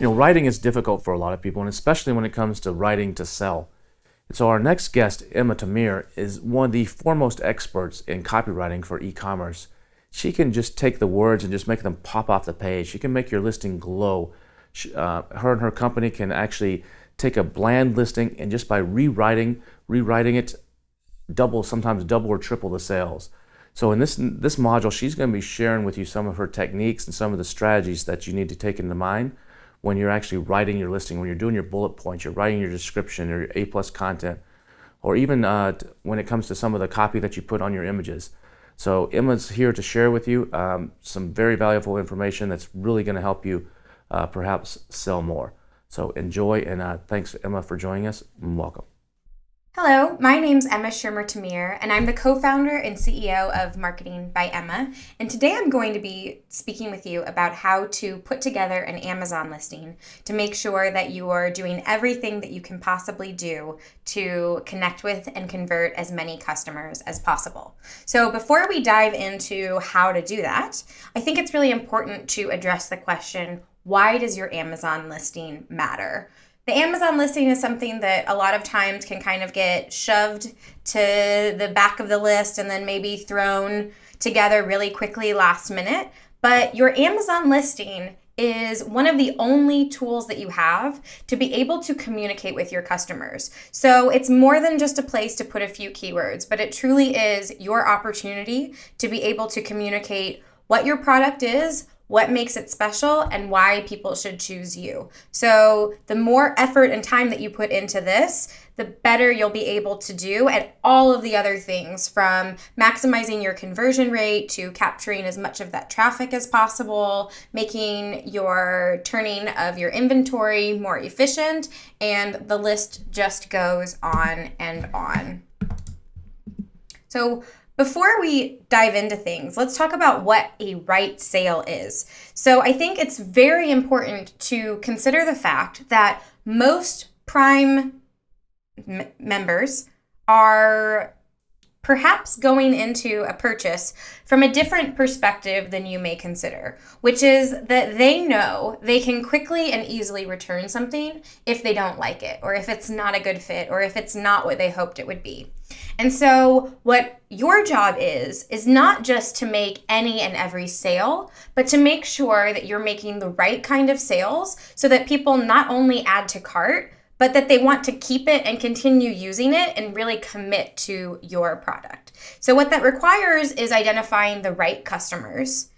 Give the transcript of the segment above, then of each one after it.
Writing is difficult for a lot of people, and especially when it comes to writing to sell. And so our next guest, Emma Tamir, is one of the foremost experts in copywriting for e-commerce. She can just take the words and just make them pop off the page. She can make your listing glow. Her and her company can actually take a bland listing and just by rewriting it, sometimes double or triple the sales. So in this module, she's going to be sharing with you some of her techniques and some of the strategies that you need to take into mind when you're actually writing your listing, when you're doing your bullet points, you're writing your description or your A+ content, or even when it comes to some of the copy that you put on your images. So Emma's here to share with you some very valuable information that's really going to help you perhaps sell more. So enjoy, and thanks Emma for joining us, and welcome. Hello, my name's Emma Schirmer-Tamir, and I'm the co-founder and CEO of Marketing by Emma. And today I'm going to be speaking with you about how to put together an Amazon listing to make sure that you are doing everything that you can possibly do to connect with and convert as many customers as possible. So before we dive into how to do that, I think it's really important to address the question, why does your Amazon listing matter? The Amazon listing is something that a lot of times can kind of get shoved to the back of the list and then maybe thrown together really quickly last minute. But your Amazon listing is one of the only tools that you have to be able to communicate with your customers. So it's more than just a place to put a few keywords, but it truly is your opportunity to be able to communicate what your product is, what makes it special, and why people should choose you. So the more effort and time that you put into this, the better you'll be able to do at all of the other things, from maximizing your conversion rate to capturing as much of that traffic as possible, making your turning of your inventory more efficient, and the list just goes on and on. So before we dive into things, let's talk about what a right sale is. So I think it's very important to consider the fact that most Prime members are perhaps going into a purchase from a different perspective than you may consider, which is that they know they can quickly and easily return something if they don't like it, or if it's not a good fit, or if it's not what they hoped it would be. And so what your job is not just to make any and every sale, but to make sure that you're making the right kind of sales so that people not only add to cart, but that they want to keep it and continue using it and really commit to your product. So what that requires is identifying the right customers.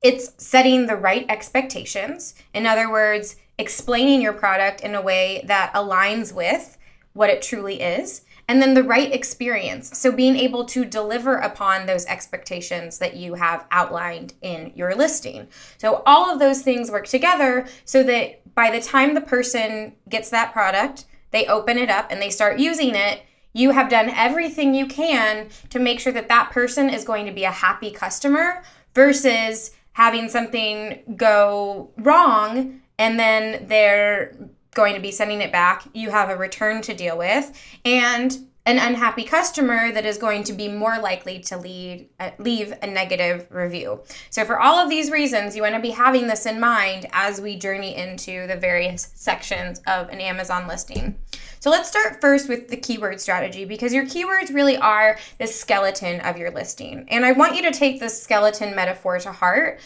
It's setting the right expectations. In other words, explaining your product in a way that aligns with what it truly is. And then the right experience. So being able to deliver upon those expectations that you have outlined in your listing. So all of those things work together so that by the time the person gets that product, they open it up and they start using it, you have done everything you can to make sure that that person is going to be a happy customer versus having something go wrong and then they're going to be sending it back. You have a return to deal with and an unhappy customer that is going to be more likely to leave a negative review. So for all of these reasons, you want to be having this in mind as we journey into the various sections of an Amazon listing. So let's start first with the keyword strategy, because your keywords really are the skeleton of your listing. And I want you to take this skeleton metaphor to heart.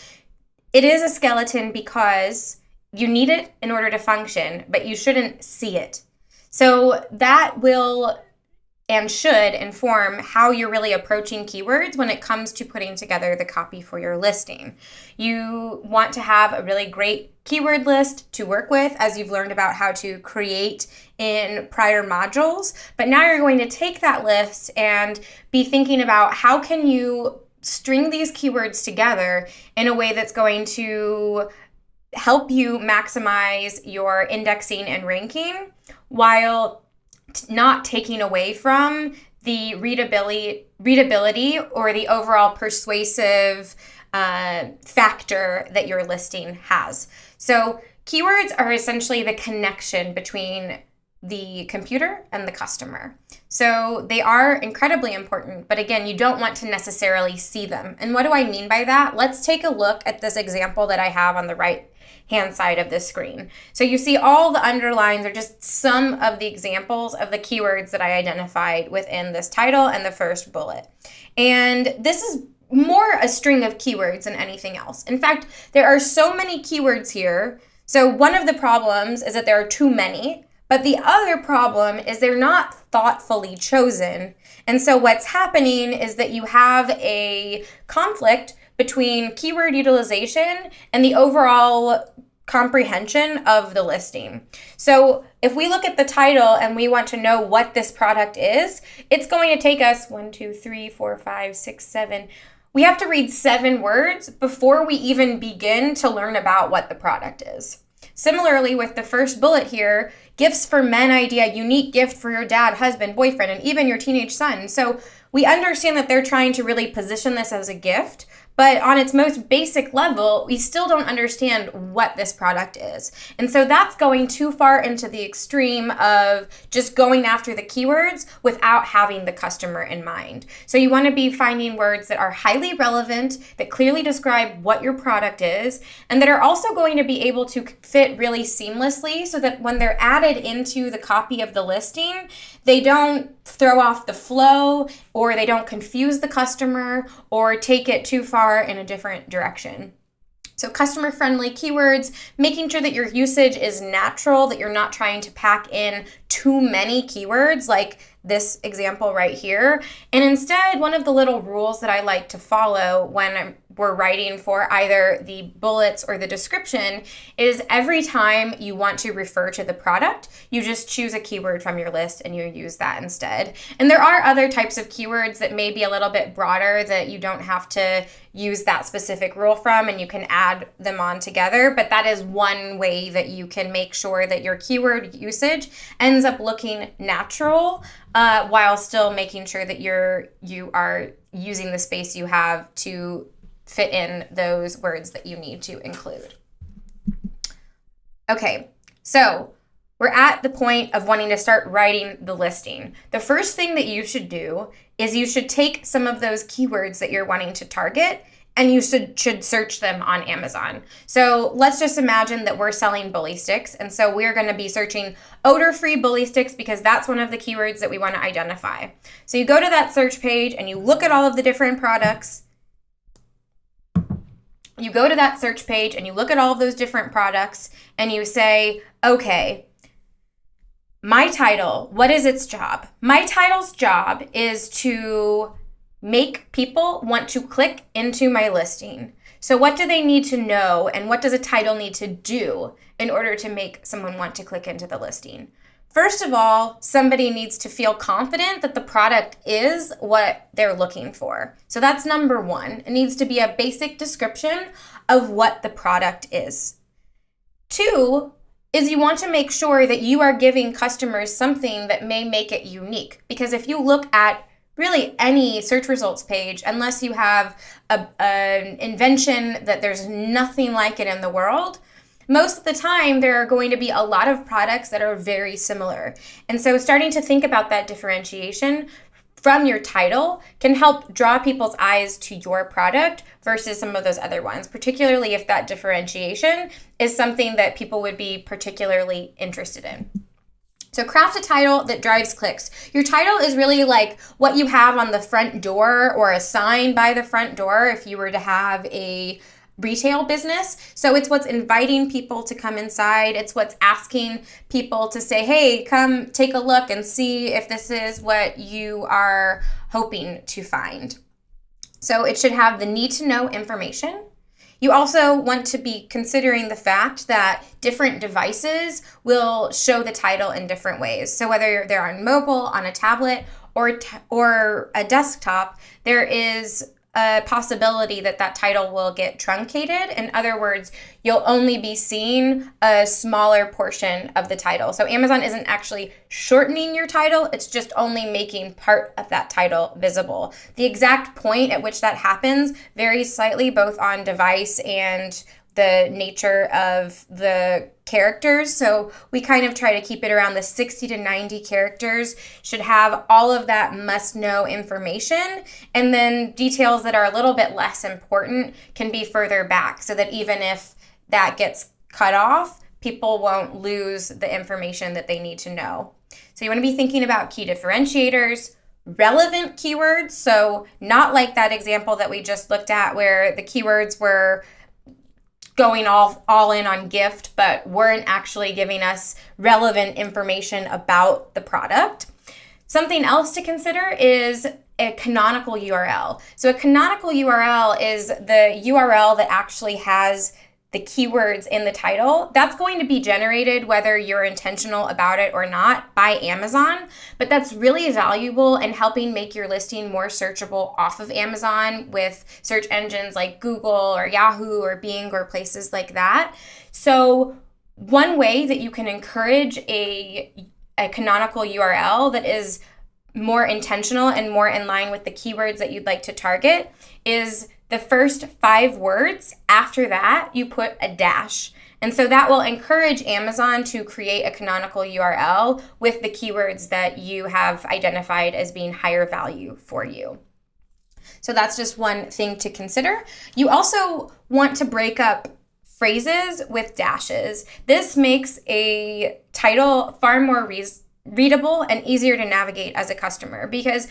It is a skeleton because you need it in order to function, but you shouldn't see it. So that will and should inform how you're really approaching keywords when it comes to putting together the copy for your listing. You want to have a really great keyword list to work with, as you've learned about how to create in prior modules, but now you're going to take that list and be thinking about how can you string these keywords together in a way that's going to help you maximize your indexing and ranking while not taking away from the readability or the overall persuasive factor that your listing has. So keywords are essentially the connection between the computer and the customer. So they are incredibly important, but again, you don't want to necessarily see them. And what do I mean by that? Let's take a look at this example that I have on the right left-hand side of the screen. So you see all the underlines are just some of the examples of the keywords that I identified within this title and the first bullet. And this is more a string of keywords than anything else. In fact, there are so many keywords here. So one of the problems is that there are too many, but the other problem is they're not thoughtfully chosen. And so what's happening is that you have a conflict between keyword utilization and the overall comprehension of the listing. So if we look at the title and we want to know what this product is, it's going to take us 1, 2, 3, 4, 5, 6, 7. We have to read 7 words before we even begin to learn about what the product is. Similarly, with the first bullet here, gifts for men idea, unique gift for your dad, husband, boyfriend, and even your teenage son. So we understand that they're trying to really position this as a gift, but on its most basic level, we still don't understand what this product is. And so that's going too far into the extreme of just going after the keywords without having the customer in mind. So you want to be finding words that are highly relevant, that clearly describe what your product is, and that are also going to be able to fit really seamlessly so that when they're added into the copy of the listing, they don't throw off the flow, or they don't confuse the customer or take it too far in a different direction. So customer-friendly keywords, making sure that your usage is natural, that you're not trying to pack in too many keywords like this example right here. And instead, one of the little rules that I like to follow when we're writing for either the bullets or the description is every time you want to refer to the product, you just choose a keyword from your list and you use that instead. And there are other types of keywords that may be a little bit broader that you don't have to use that specific rule from, and you can add them on together. But that is one way that you can make sure that your keyword usage ends up looking natural while still making sure that you are using the space you have to fit in those words that you need to include. Okay, so we're at the point of wanting to start writing the listing. The first thing that you should do is you should take some of those keywords that you're wanting to target and you should search them on Amazon. So let's just imagine that we're selling bully sticks. And so we're going to be searching odor-free bully sticks because that's one of the keywords that we want to identify. So you go to that search page and you look at all of the different products. You go to that search page and you look at all of those different products and you say, okay, my title, what is its job? My title's job is to make people want to click into my listing. So what do they need to know and what does a title need to do in order to make someone want to click into the listing? First of all, somebody needs to feel confident that the product is what they're looking for. So that's number one. It needs to be a basic description of what the product is. Two is you want to make sure that you are giving customers something that may make it unique. Because if you look at really any search results page, unless you have an invention that there's nothing like it in the world, most of the time, there are going to be a lot of products that are very similar. And so starting to think about that differentiation from your title can help draw people's eyes to your product versus some of those other ones, particularly if that differentiation is something that people would be particularly interested in. So craft a title that drives clicks. Your title is really like what you have on the front door or a sign by the front door if you were to have a retail business. So it's what's inviting people to come inside. It's what's asking people to say, hey, come take a look and see if this is what you are hoping to find. So it should have the need to know information. You also want to be considering the fact that different devices will show the title in different ways. So whether they're on mobile, on a tablet, or a desktop, there is a possibility that that title will get truncated. In other words, you'll only be seeing a smaller portion of the title. So Amazon isn't actually shortening your title, it's just only making part of that title visible. The exact point at which that happens varies slightly both on device and the nature of the characters. So we kind of try to keep it around the 60 to 90 characters, should have all of that must know information. And then details that are a little bit less important can be further back so that even if that gets cut off, people won't lose the information that they need to know. So you want to be thinking about key differentiators, relevant keywords. So not like that example that we just looked at where the keywords were going all in on gift, but weren't actually giving us relevant information about the product. Something else to consider is a canonical URL. So a canonical URL is the URL that actually has the keywords in the title. That's going to be generated whether you're intentional about it or not by Amazon, but that's really valuable in helping make your listing more searchable off of Amazon with search engines like Google or Yahoo or Bing or places like that. So one way that you can encourage a canonical URL that is more intentional and more in line with the keywords that you'd like to target is the first 5 words. After that, you put a dash. And so that will encourage Amazon to create a canonical URL with the keywords that you have identified as being higher value for you. So that's just one thing to consider. You also want to break up phrases with dashes. This makes a title far more readable and easier to navigate as a customer, because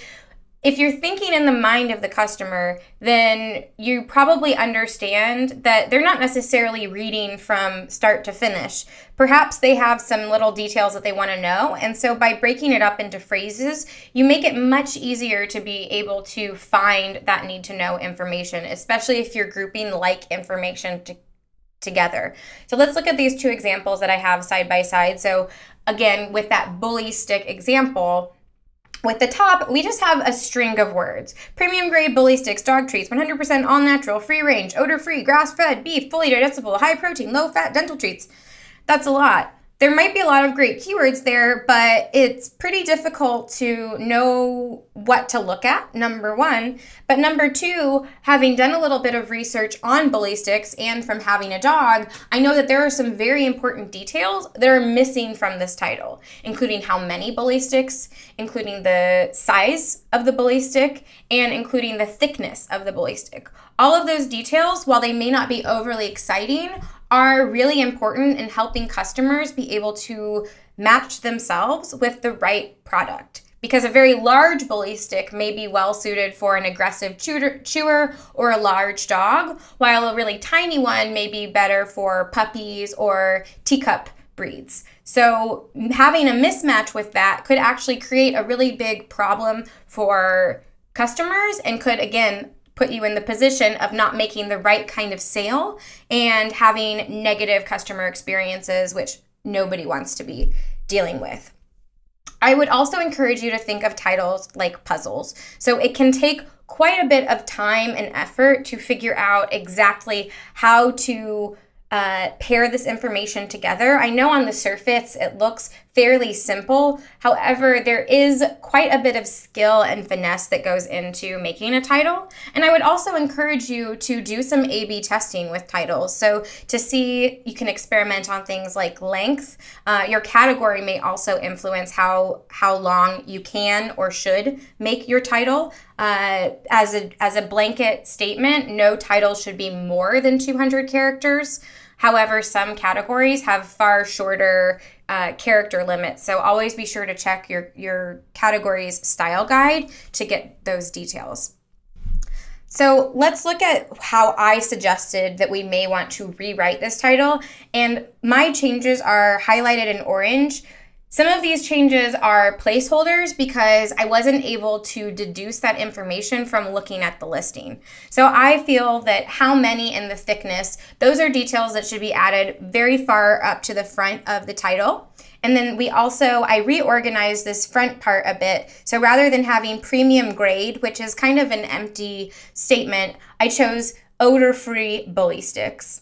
if you're thinking in the mind of the customer, then you probably understand that they're not necessarily reading from start to finish. Perhaps they have some little details that they want to know. And so by breaking it up into phrases, you make it much easier to be able to find that need to know information, especially if you're grouping like information together. So let's look at these 2 examples that I have side by side. So again, with that bully stick example, with the top, we just have a string of words. Premium grade bully sticks, dog treats, 100% all natural, free range, odor free, grass fed, beef, fully digestible, high protein, low fat dental treats. That's a lot. There might be a lot of great keywords there, but it's pretty difficult to know what to look at, number 1. But number 2, having done a little bit of research on bully sticks and from having a dog, I know that there are some very important details that are missing from this title, including how many bully sticks, including the size of the bully stick, and including the thickness of the bully stick. All of those details, while they may not be overly exciting, are really important in helping customers be able to match themselves with the right product. Because a very large bully stick may be well suited for an aggressive chewer or a large dog, while a really tiny one may be better for puppies or teacup breeds. So having a mismatch with that could actually create a really big problem for customers and could, again, put you in the position of not making the right kind of sale and having negative customer experiences, which nobody wants to be dealing with. I would also encourage you to think of titles like puzzles. So it can take quite a bit of time and effort to figure out exactly how to pair this information together. I know on the surface it looks fairly simple. However, there is quite a bit of skill and finesse that goes into making a title. And I would also encourage you to do some A/B testing with titles. So to see, you can experiment on things like length. Your category may also influence how long you can or should make your title. As a blanket statement, no title should be more than 200 characters. However, some categories have far shorter character limits. So always be sure to check your category's style guide to get those details. So let's look at how I suggested that we may want to rewrite this title. And my changes are highlighted in orange. Some of these changes are placeholders because I wasn't able to deduce that information from looking at the listing. So I feel that how many and the thickness, those are details that should be added very far up to the front of the title. And then I reorganized this front part a bit. So rather than having premium grade, which is kind of an empty statement, I chose odor-free bully sticks.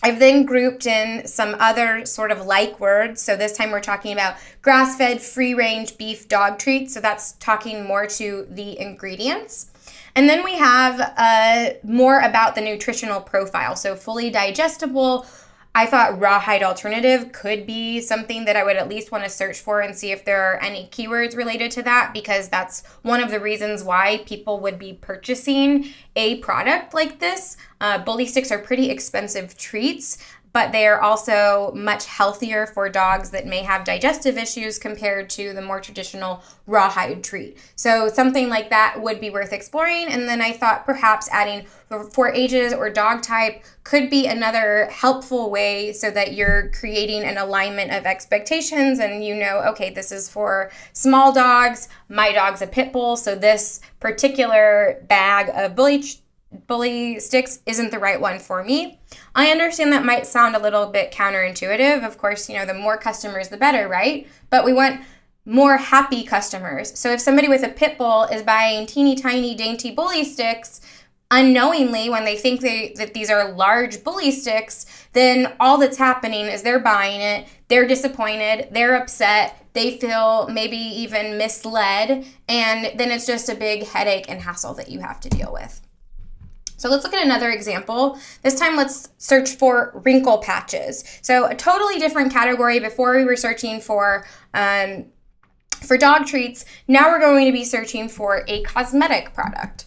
I've then grouped in some other sort of like words. So this time we're talking about grass-fed, free-range beef dog treats. So that's talking more to the ingredients. And then we have more about the nutritional profile. So fully digestible. I thought rawhide alternative could be something that I would at least want to search for and see if there are any keywords related to that, because that's one of the reasons why people would be purchasing a product like this. Bully sticks are pretty expensive treats, but they are also much healthier for dogs that may have digestive issues compared to the more traditional rawhide treat. So something like that would be worth exploring. And then I thought perhaps adding for ages or dog type could be another helpful way so that you're creating an alignment of expectations and okay, this is for small dogs. My dog's a pit bull, so this particular bag of bully sticks isn't the right one for me. I understand that might sound a little bit counterintuitive. Of course, the more customers, the better, right? But we want more happy customers. So if somebody with a pit bull is buying teeny tiny dainty bully sticks, unknowingly, when they think that these are large bully sticks, then all that's happening is they're buying it, they're disappointed, they're upset, they feel maybe even misled, and then it's just a big headache and hassle that you have to deal with. So let's look at another example. This time let's search for wrinkle patches. So a totally different category. Before we were searching for dog treats. Now we're going to be searching for a cosmetic product.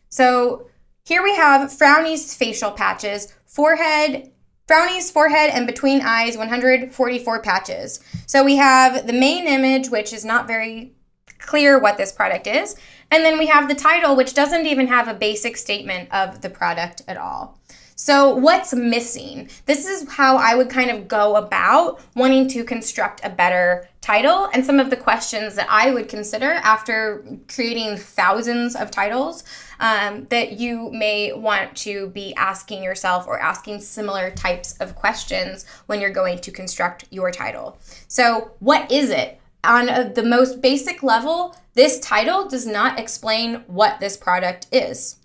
So here we have Frowny's facial patches, Frowny's forehead and between eyes, 144 patches. So we have the main image, which is not very clear what this product is. And then we have the title, which doesn't even have a basic statement of the product at all. So what's missing? This is how I would kind of go about wanting to construct a better title and some of the questions that I would consider after creating thousands of titles that you may want to be asking yourself or asking similar types of questions when you're going to construct your title. So what is it? On the most basic level, this title does not explain what this product is.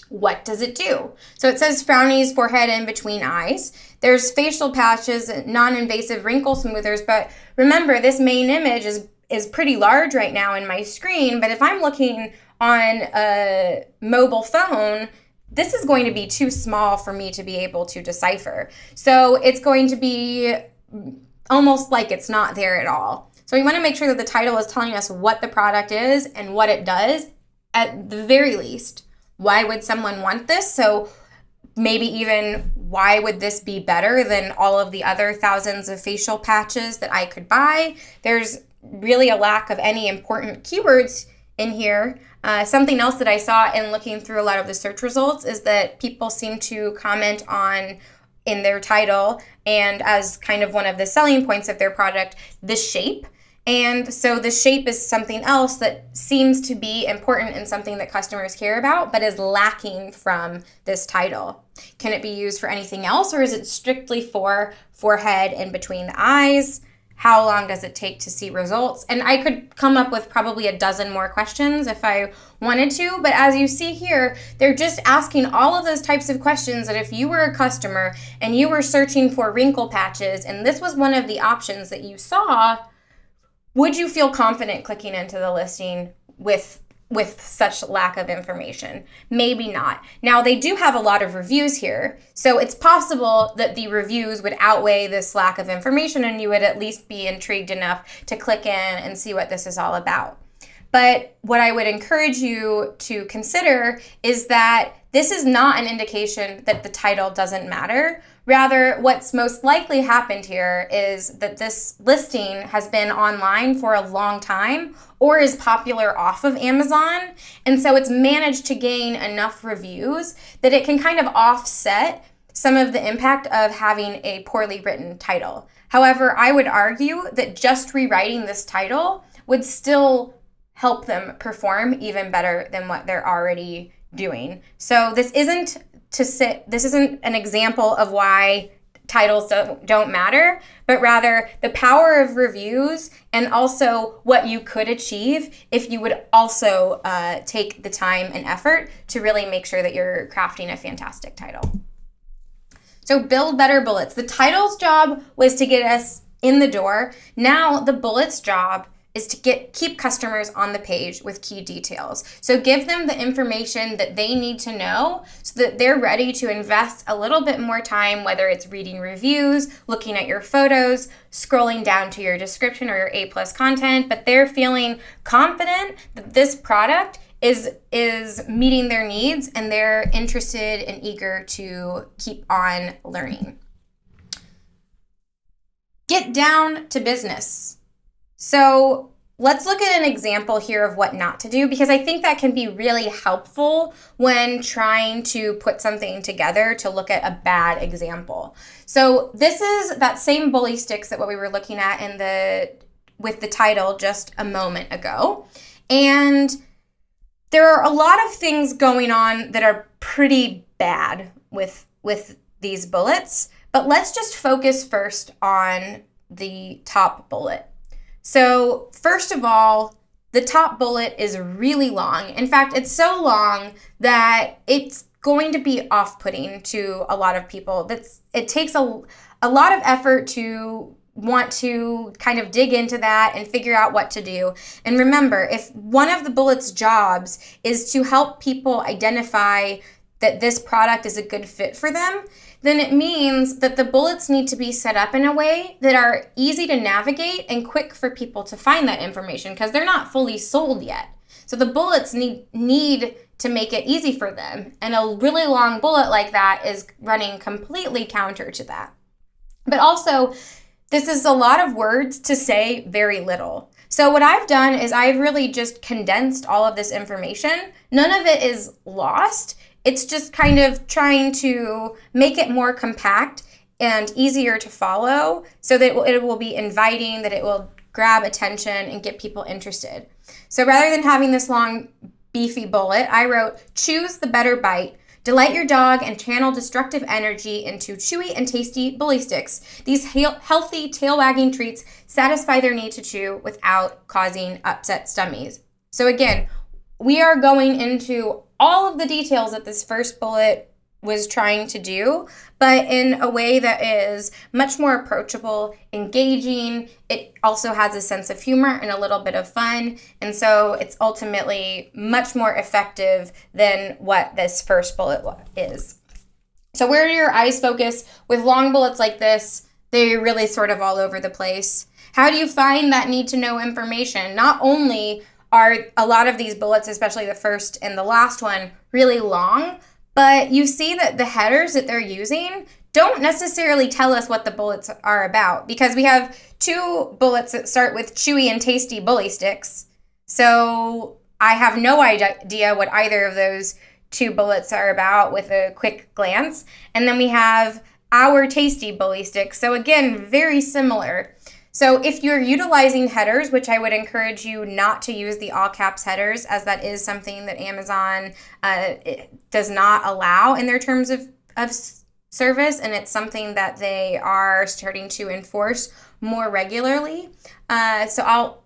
What does it do? So it says Frowny's forehead and between eyes. There's facial patches, non-invasive wrinkle smoothers, but remember this main image is pretty large right now in my screen, but if I'm looking on a mobile phone, this is going to be too small for me to be able to decipher. So it's going to be almost like it's not there at all. So we want to make sure that the title is telling us what the product is and what it does at the very least. Why would someone want this? So maybe even why would this be better than all of the other thousands of facial patches that I could buy? There's really a lack of any important keywords in here. Something else that I saw in looking through a lot of the search results is that people seem to comment on in their title and as kind of one of the selling points of their product, the shape. And so the shape is something else that seems to be important and something that customers care about, but is lacking from this title. Can it be used for anything else, or is it strictly for forehead and between the eyes? How long does it take to see results? And I could come up with probably a dozen more questions if I wanted to, but as you see here, they're just asking all of those types of questions that if you were a customer and you were searching for wrinkle patches and this was one of the options that you saw, would you feel confident clicking into the listing with such lack of information? Maybe not. Now, they do have a lot of reviews here, so it's possible that the reviews would outweigh this lack of information and you would at least be intrigued enough to click in and see what this is all about. But what I would encourage you to consider is that this is not an indication that the title doesn't matter. Rather, what's most likely happened here is that this listing has been online for a long time or is popular off of Amazon. And so it's managed to gain enough reviews that it can kind of offset some of the impact of having a poorly written title. However, I would argue that just rewriting this title would still help them perform even better than what they're already doing. So this isn't an example of why titles don't matter, but rather the power of reviews and also what you could achieve if you would also take the time and effort to really make sure that you're crafting a fantastic title. So build better bullets. The title's job was to get us in the door. Now the bullet's job is to keep customers on the page with key details. So give them the information that they need to know so that they're ready to invest a little bit more time, whether it's reading reviews, looking at your photos, scrolling down to your description or your A+ content, but they're feeling confident that this product is meeting their needs and they're interested and eager to keep on learning. get down to business. So let's look at an example here of what not to do, because I think that can be really helpful when trying to put something together to look at a bad example. So this is that same bully sticks that what we were looking at with the title just a moment ago. And there are a lot of things going on that are pretty bad with these bullets, but let's just focus first on the top bullet. So first of all, the top bullet is really long. In fact, it's so long that it's going to be off-putting to a lot of people. It takes a lot of effort to want to kind of dig into that and figure out what to do. And remember, if one of the bullet's jobs is to help people identify that this product is a good fit for them, then it means that the bullets need to be set up in a way that are easy to navigate and quick for people to find that information, because they're not fully sold yet. So the bullets need to make it easy for them. And a really long bullet like that is running completely counter to that. But also, this is a lot of words to say very little. So what I've done is I've really just condensed all of this information. None of it is lost. It's just kind of trying to make it more compact and easier to follow so that it will be inviting, that it will grab attention and get people interested. So rather than having this long, beefy bullet, I wrote, choose the better bite. Delight your dog and channel destructive energy into chewy and tasty bully sticks. These healthy, tail-wagging treats satisfy their need to chew without causing upset stomachs. So again, we are going into all of the details that this first bullet was trying to do, but in a way that is much more approachable, engaging. It also has a sense of humor and a little bit of fun, and so it's ultimately much more effective than what this first bullet is. So where do your eyes focus? With long bullets like this, they're really sort of all over the place. How do you find that need to know information? Not only are a lot of these bullets, especially the first and the last one, really long, but you see that the headers that they're using don't necessarily tell us what the bullets are about, because we have two bullets that start with chewy and tasty bully sticks. So I have no idea what either of those two bullets are about with a quick glance. And then we have our tasty bully sticks. So again, very similar. So if you're utilizing headers, which I would encourage you not to use the all caps headers, as that is something that Amazon does not allow in their terms of service, and it's something that they are starting to enforce more regularly. So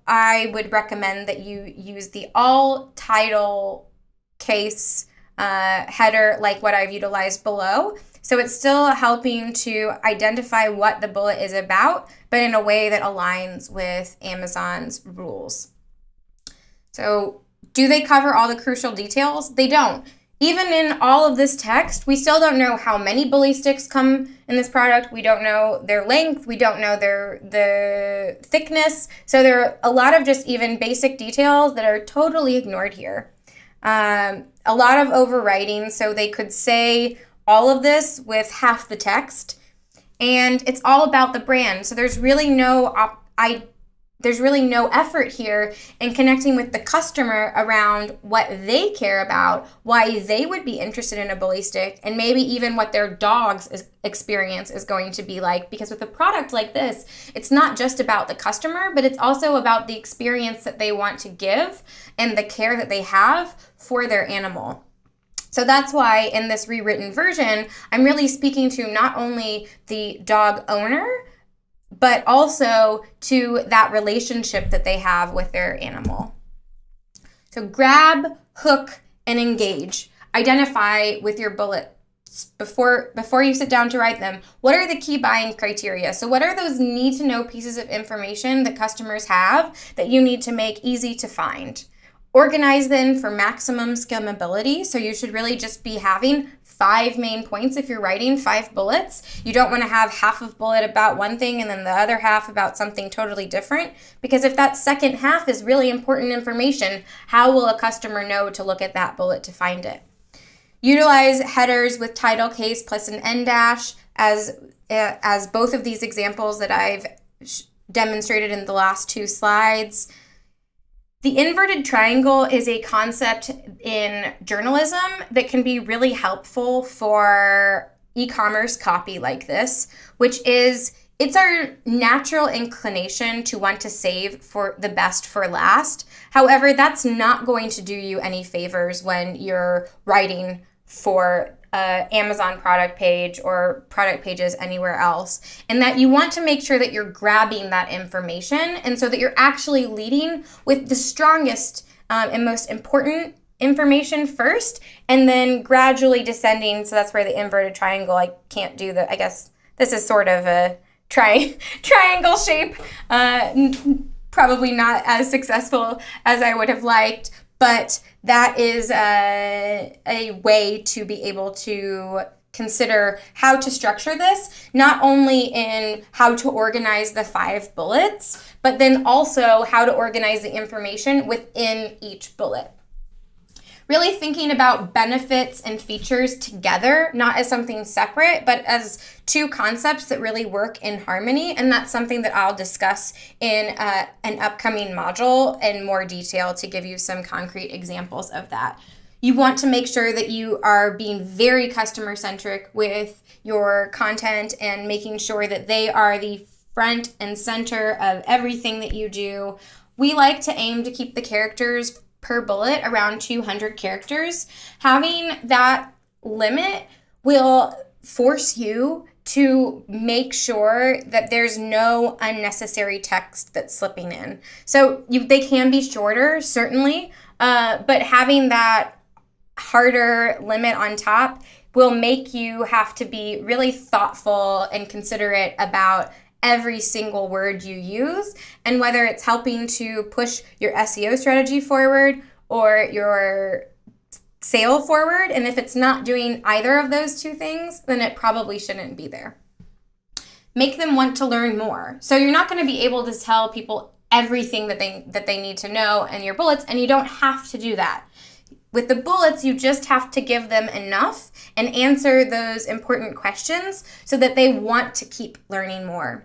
I would recommend that you use the all title case header like what I've utilized below. So it's still helping to identify what the bullet is about, but in a way that aligns with Amazon's rules. So do they cover all the crucial details? They don't. Even in all of this text, we still don't know how many bully sticks come in this product. We don't know their length. We don't know the thickness. So there are a lot of just even basic details that are totally ignored here. A lot of overwriting, so they could say all of this with half the text, and it's all about the brand. So there's really no effort here in connecting with the customer around what they care about, why they would be interested in a bully stick, and maybe even what their dog's experience is going to be like. Because with a product like this, it's not just about the customer, but it's also about the experience that they want to give and the care that they have for their animal. So that's why in this rewritten version, I'm really speaking to not only the dog owner, but also to that relationship that they have with their animal. So grab, hook, and engage. Identify with your bullets before you sit down to write them. What are the key buying criteria? So what are those need to know pieces of information that customers have that you need to make easy to find? Organize them for maximum skimmability. So you should really just be having 5 main points if you're writing 5 bullets. You don't want to have half of bullet about one thing and then the other half about something totally different, because if that second half is really important information, how will a customer know to look at that bullet to find it? Utilize headers with title case plus an end dash as both of these examples that I've demonstrated in the last 2 slides. The inverted triangle is a concept in journalism that can be really helpful for e-commerce copy like this, which is it's our natural inclination to want to save for the best for last. However, that's not going to do you any favors when you're writing for Amazon product page or product pages anywhere else, and that you want to make sure that you're grabbing that information, and so that you're actually leading with the strongest and most important information first, and then gradually descending. So that's where the inverted triangle, I can't do the, I guess this is sort of a triangle shape, probably not as successful as I would have liked, but that is a way to be able to consider how to structure this, not only in how to organize the 5 bullets, but then also how to organize the information within each bullet. Really thinking about benefits and features together, not as something separate, but as 2 concepts that really work in harmony. And that's something that I'll discuss in an upcoming module in more detail to give you some concrete examples of that. You want to make sure that you are being very customer centric with your content and making sure that they are the front and center of everything that you do. We like to aim to keep the characters per bullet around 200 characters. Having that limit will force you to make sure that there's no unnecessary text that's slipping in. So they can be shorter, certainly, but having that harder limit on top will make you have to be really thoughtful and considerate about every single word you use, and whether it's helping to push your SEO strategy forward or your sale forward. And if it's not doing either of those 2 things, then it probably shouldn't be there. Make them want to learn more. So you're not going to be able to tell people everything that they need to know in your bullets, and you don't have to do that. With the bullets, you just have to give them enough and answer those important questions so that they want to keep learning more.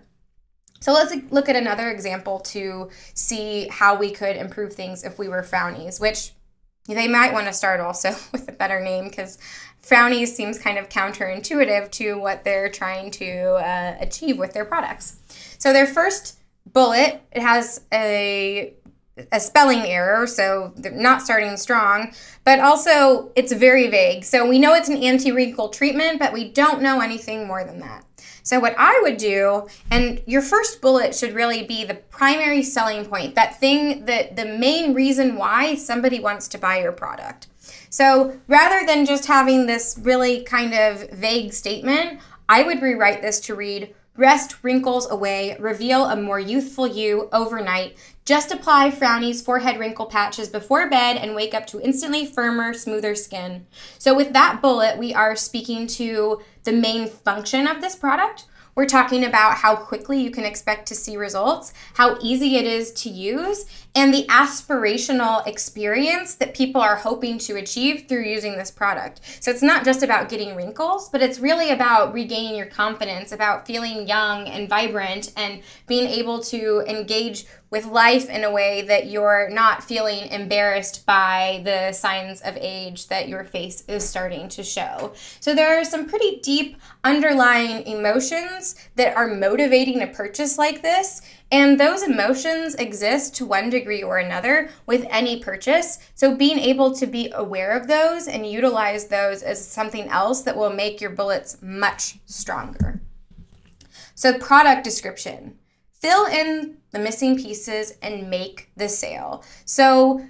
So let's look at another example to see how we could improve things if we were Frownies, which they might want to start also with a better name, because Frownies seems kind of counterintuitive to what they're trying to achieve with their products. So their first bullet, it has a spelling error, so they're not starting strong, but also it's very vague. So we know it's an anti-wrinkle treatment, but we don't know anything more than that. So what I would do, and your first bullet should really be the primary selling point, that thing that the main reason why somebody wants to buy your product. So rather than just having this really kind of vague statement, I would rewrite this to read, rest wrinkles away, reveal a more youthful you overnight. Just apply Frownies forehead wrinkle patches before bed and wake up to instantly firmer, smoother skin. So with that bullet, we are speaking to the main function of this product. We're talking about how quickly you can expect to see results, how easy it is to use, and the aspirational experience that people are hoping to achieve through using this product. So it's not just about getting wrinkles, but it's really about regaining your confidence, about feeling young and vibrant and being able to engage with life in a way that you're not feeling embarrassed by the signs of age that your face is starting to show. So there are some pretty deep underlying emotions that are motivating a purchase like this, and those emotions exist to one degree or another with any purchase. So being able to be aware of those and utilize those as something else that will make your bullets much stronger. So product description. Fill in the missing pieces and make the sale. So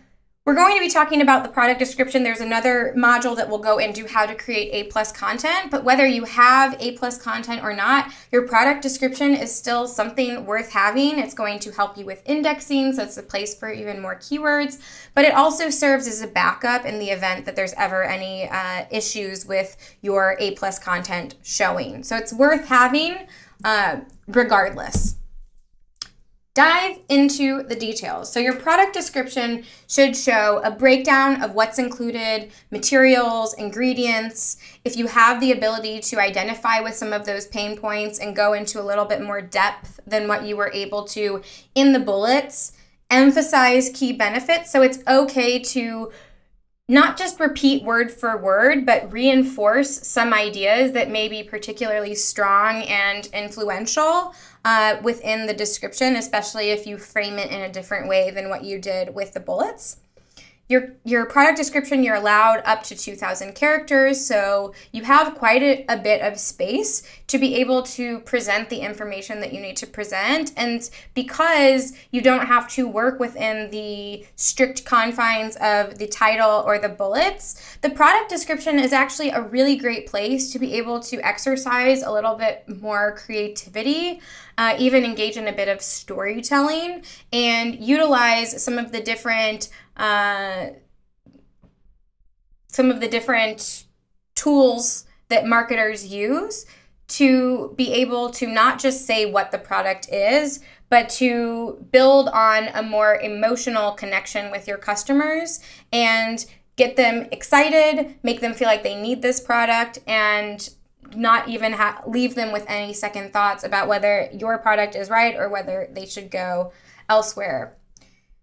we're going to be talking about the product description. There's another module that will go into how to create A+ content, but whether you have A+ content or not, your product description is still something worth having. It's going to help you with indexing, so it's a place for even more keywords, but it also serves as a backup in the event that there's ever any issues with your A+ content showing. So it's worth having regardless. dive into the details. So your product description should show a breakdown of what's included, materials, ingredients. If you have the ability to identify with some of those pain points and go into a little bit more depth than what you were able to in the bullets, emphasize key benefits. So it's okay to not just repeat word for word, but reinforce some ideas that may be particularly strong and influential within the description, especially if you frame it in a different way than what you did with the bullets. Your product description, you're allowed up to 2,000 characters, so you have quite a bit of space to be able to present the information that you need to present. And because you don't have to work within the strict confines of the title or the bullets, the product description is actually a really great place to be able to exercise a little bit more creativity, even engage in a bit of storytelling, and utilize some of the different tools that marketers use to be able to not just say what the product is, but to build on a more emotional connection with your customers and get them excited, make them feel like they need this product, and not even leave them with any second thoughts about whether your product is right or whether they should go elsewhere.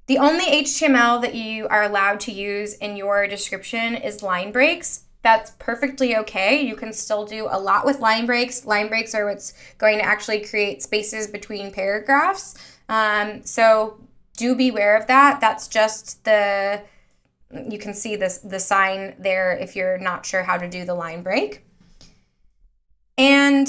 The only HTML that you are allowed to use in your description is line breaks. That's perfectly okay. You can still do a lot with line breaks. Line breaks are what's going to actually create spaces between paragraphs. So do beware of that. That's just you can see the sign there if you're not sure how to do the line break. And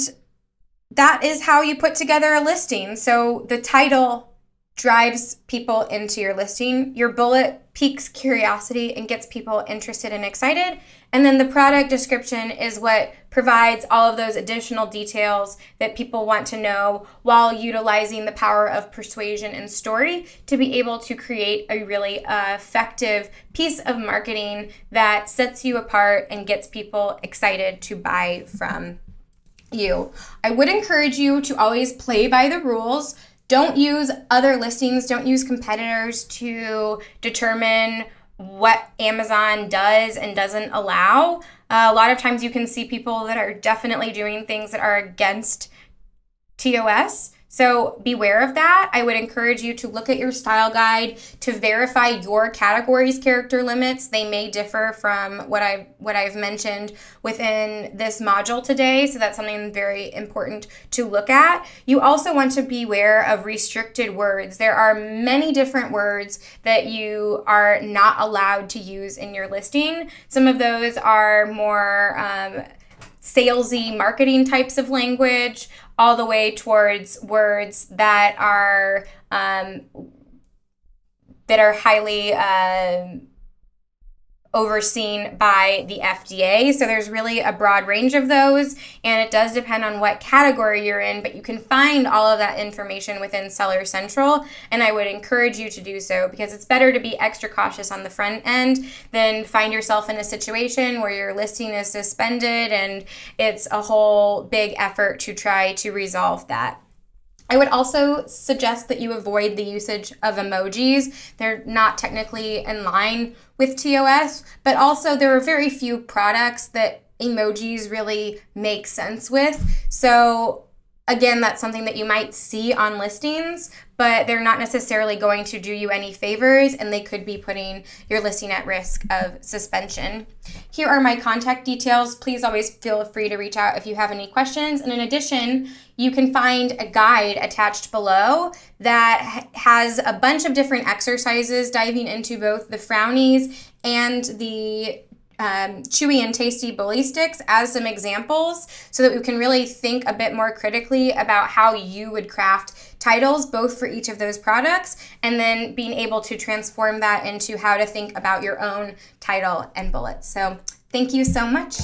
that is how you put together a listing. So the title drives people into your listing. Your bullet piques curiosity and gets people interested and excited. And then the product description is what provides all of those additional details that people want to know while utilizing the power of persuasion and story to be able to create a really effective piece of marketing that sets you apart and gets people excited to buy from you. I would encourage you to always play by the rules. Don't use other listings, don't use competitors to determine what Amazon does and doesn't allow. A lot of times you can see people that are definitely doing things that are against TOS. So beware of that. I would encourage you to look at your style guide to verify your category's character limits. They may differ from what I've mentioned within this module today, so that's something very important to look at. You also want to beware of restricted words. There are many different words that you are not allowed to use in your listing. Some of those are more salesy marketing types of language, all the way towards words that are highly overseen by the FDA. So there's really a broad range of those, and it does depend on what category you're in, but you can find all of that information within Seller Central, and I would encourage you to do so because it's better to be extra cautious on the front end than find yourself in a situation where your listing is suspended and it's a whole big effort to try to resolve that. I would also suggest that you avoid the usage of emojis. They're not technically in line with TOS, but also there are very few products that emojis really make sense with. So again, that's something that you might see on listings, but they're not necessarily going to do you any favors, and they could be putting your listing at risk of suspension. Here are my contact details. Please always feel free to reach out if you have any questions. And in addition, you can find a guide attached below that has a bunch of different exercises diving into both the frownies and the chewy and tasty bully sticks as some examples so that we can really think a bit more critically about how you would craft titles both for each of those products, and then being able to transform that into how to think about your own title and bullets. So thank you so much.